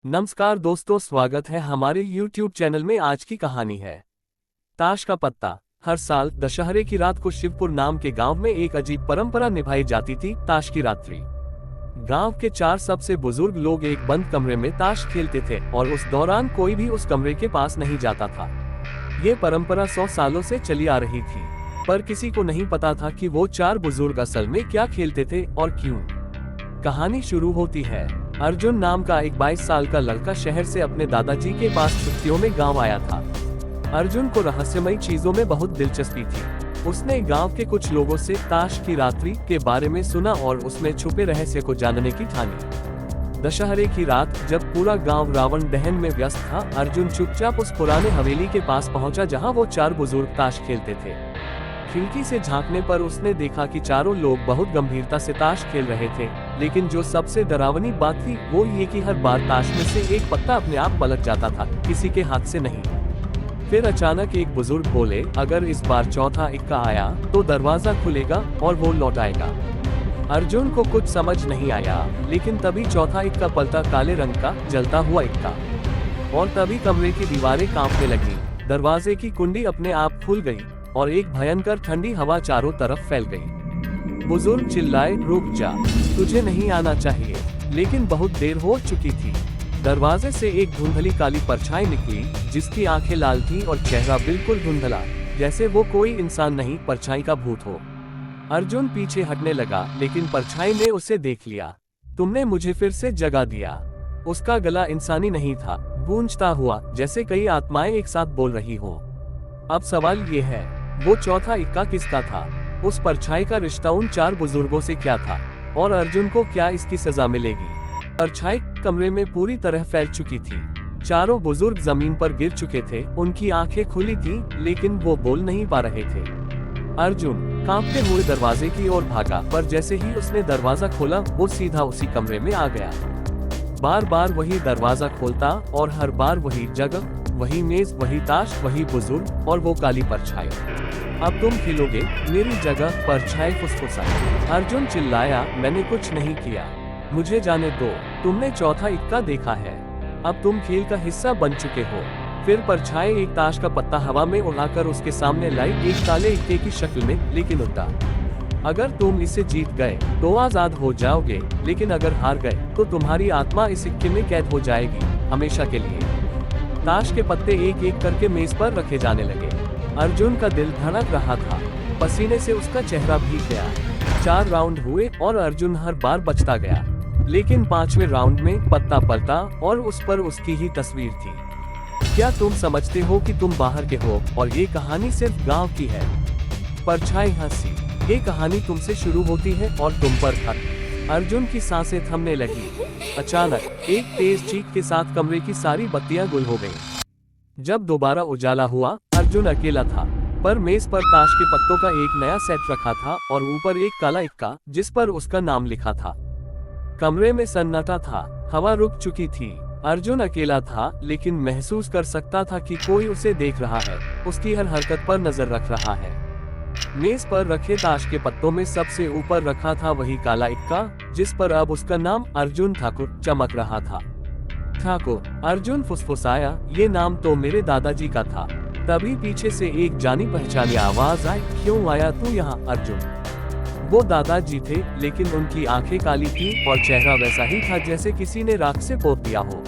नमस्कार दोस्तों, स्वागत है हमारे YouTube चैनल में। आज की कहानी है ताश का पत्ता। हर साल दशहरे की रात को शिवपुर नाम के गांव में एक अजीब परंपरा निभाई जाती थी, ताश की रात्रि। गांव के 4 सबसे बुजुर्ग लोग एक बंद कमरे में ताश खेलते थे और उस दौरान कोई भी उस कमरे के पास नहीं जाता था। ये परंपरा 100 सालों से चली आ रही थी, पर किसी को नहीं पता था कि वो 4 बुजुर्ग असल में क्या खेलते थे और क्यों। कहानी शुरू होती है। अर्जुन नाम का एक 22 साल का लड़का शहर से अपने दादाजी के पास छुट्टियों में गांव आया था। अर्जुन को रहस्यमयी चीजों में बहुत दिलचस्पी थी। उसने गांव के कुछ लोगों से ताश की रात्रि के बारे में सुना और उसमें छुपे रहस्य को जानने की ठानी। दशहरे की रात जब पूरा गांव रावण दहन में व्यस्त था, अर्जुन चुपचाप उस पुराने हवेली के पास पहुंचा जहां वो 4 बुजुर्ग ताश खेलते थे। खिड़की से झांकने पर उसने देखा कि चारों लोग बहुत गंभीरता से ताश खेल रहे थे, लेकिन जो सबसे डरावनी बात थी वो ये कि हर बार ताश में से एक पत्ता अपने आप पलट जाता था, किसी के हाथ से नहीं। फिर अचानक एक बुजुर्ग बोले, अगर इस बार चौथा इक्का आया तो दरवाजा खुलेगा और वो लौट आएगा। अर्जुन को कुछ समझ नहीं आया, लेकिन तभी चौथा इक्का पलटा, काले रंग का जलता हुआ इक्का, और तभी कमरे की दीवारें कांपने लगी। दरवाजे की कुंडी अपने आप खुल गई और एक भयंकर ठंडी हवा चारों तरफ फैल गई। बुजुर्ग चिल्लाए, रुक जा, तुझे नहीं आना चाहिए। लेकिन बहुत देर हो चुकी थी। दरवाजे से एक धुंधली काली परछाई निकली, जिसकी आंखें लाल थी और चेहरा बिल्कुल धुंधला, जैसे वो कोई इंसान नहीं, परछाई का भूत हो। अर्जुन पीछे हटने लगा, लेकिन परछाई ने उसे देख लिया। तुमने मुझे फिर से जगा दिया। उसका गला इंसानी नहीं था, गूंजता हुआ, जैसे कई आत्माएं एक साथ बोल रही हो। अब सवाल ये है, वो चौथा इक्का किसका था? उस परछाई का रिश्ता उन 4 बुजुर्गों से क्या था, और अर्जुन को क्या इसकी सजा मिलेगी? परछाई कमरे में पूरी तरह फैल चुकी थी। चारों बुजुर्ग जमीन पर गिर चुके थे, उनकी आंखें खुली थीं, लेकिन वो बोल नहीं पा रहे थे। अर्जुन कांपते हुए दरवाजे की ओर भागा, पर जैसे ही उसने दरवाजा खोला वो सीधा उसी कमरे में आ गया। बार बार वही दरवाजा खोलता और हर बार वही जगह, वही मेज, वही ताश, वही बुजुर्ग और वो काली परछाई। अब तुम खेलोगे मेरी जगह? परछाई फुसफुसाई। अर्जुन चिल्लाया, मैंने कुछ नहीं किया, मुझे जाने दो। तुमने चौथा इक्का देखा है, अब तुम खेल का हिस्सा बन चुके हो। फिर परछाई एक ताश का पत्ता हवा में उड़ाकर उसके सामने लाई, एक काले इक्के की शक्ल में, लेकिन उल्टा। अगर तुम इसे जीत गए तो आजाद हो जाओगे, लेकिन अगर हार गए तो तुम्हारी आत्मा इस सिक्के में कैद हो जाएगी, हमेशा के लिए। ताश के पत्ते एक एक करके मेज पर रखे जाने लगे। अर्जुन का दिल धड़क रहा था, पसीने से उसका चेहरा भीग गया। 4 राउंड हुए और अर्जुन हर बार बचता गया, लेकिन 5वें राउंड में पत्ता पलटा और उस पर उसकी ही तस्वीर थी। क्या तुम समझते हो कि तुम बाहर के हो और ये कहानी सिर्फ गांव की है? परछाई हंसी, ये कहानी तुमसे शुरू होती है और तुम पर खत्म। अर्जुन की सांसें थमने लगी। अचानक एक तेज चीख के साथ कमरे की सारी बत्तियां गुल हो गईं। जब दोबारा उजाला हुआ, अर्जुन अकेला था, पर मेज पर ताश के पत्तों का एक नया सेट रखा था और ऊपर एक काला इक्का, जिस पर उसका नाम लिखा था। कमरे में सन्नाटा था, हवा रुक चुकी थी। अर्जुन अकेला था, लेकिन महसूस कर सकता था कि कोई उसे देख रहा है, उसकी हर हरकत पर नजर रख रहा है। मेज पर रखे ताश के पत्तों में सबसे ऊपर रखा था वही काला इक्का, जिस पर अब उसका नाम अर्जुन ठाकुर चमक रहा था। ठाकुर, अर्जुन फुसफुसाया, ये नाम तो मेरे दादाजी का था। तभी पीछे से एक जानी पहचानी आवाज आई, क्यों आया तू यहाँ अर्जुन? वो दादाजी थे, लेकिन उनकी आंखें काली थी और चेहरा वैसा ही था जैसे किसी ने राख से पोत दिया हो।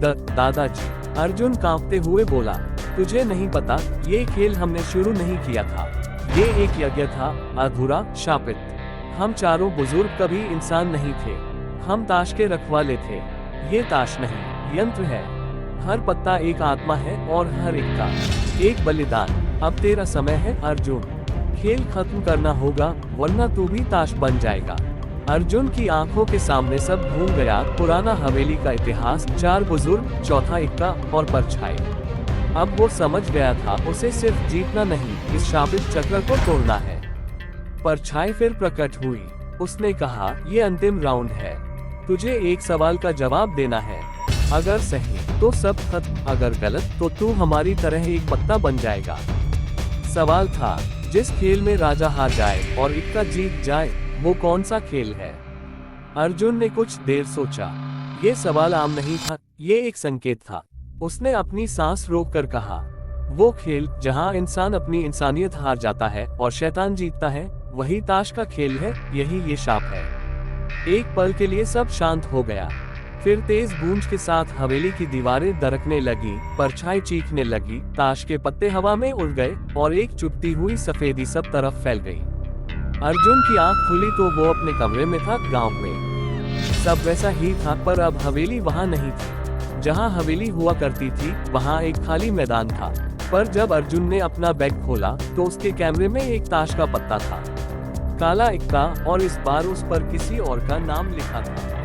दादाजी, अर्जुन कांपते हुए बोला, तुझे नहीं पता, ये खेल हमने शुरू नहीं किया था। ये एक यज्ञ था, अधूरा, शापित। हम चारों बुजुर्ग कभी इंसान नहीं थे, हम ताश के रखवाले थे। ये ताश नहीं, यंत्र है। हर पत्ता एक आत्मा है और हर इक्का एक बलिदान। अब तेरा समय है अर्जुन, खेल खत्म करना होगा, वरना तू भी ताश बन जाएगा। अर्जुन की आंखों के सामने सब घूम गया, पुराना हवेली का इतिहास, 4 बुजुर्ग, चौथा इक्का और परछाई। अब वो समझ गया था, उसे सिर्फ जीतना नहीं, इस शापित चक्र को तोड़ना है। परछाई फिर प्रकट हुई। उसने कहा, ये अंतिम राउंड है, तुझे एक सवाल का जवाब देना है। अगर सही तो सब खत्म, अगर गलत तो तू हमारी तरह एक पत्ता बन जाएगा। सवाल था, जिस खेल में राजा हार जाए और इक्का जीत जाए, वो कौन सा खेल है? अर्जुन ने कुछ देर सोचा, ये सवाल आम नहीं था, ये एक संकेत था। उसने अपनी सांस रोककर कहा, वो खेल जहां इंसान अपनी इंसानियत हार जाता है और शैतान जीतता है, वही ताश का खेल है, यही ये शाप है। एक पल के लिए सब शांत हो गया। फिर तेज गूंज के साथ हवेली की दीवारें दरकने लगी, परछाई चीखने लगी, ताश के पत्ते हवा में उड़ गए और एक चुभती हुई सफेदी सब तरफ फैल गई। अर्जुन की आंख खुली तो वो अपने कमरे में था। गांव में सब वैसा ही था, पर अब हवेली वहां नहीं थी। जहां हवेली हुआ करती थी वहां एक खाली मैदान था। पर जब अर्जुन ने अपना बैग खोला तो उसके कैमरे में एक ताश का पत्ता था, काला इक्का, और इस बार उस पर किसी और का नाम लिखा था।